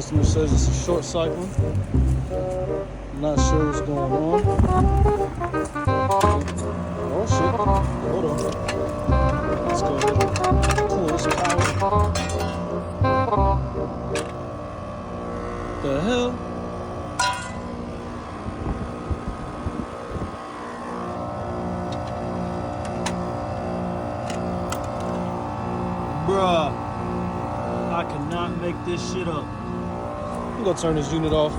Customer says it's a short cycle. I'm not sure what's going on. Oh shit. Hold on. Let's go ahead and pull this power. The hell? Bruh. I cannot make this shit up. I'm gonna turn this unit off.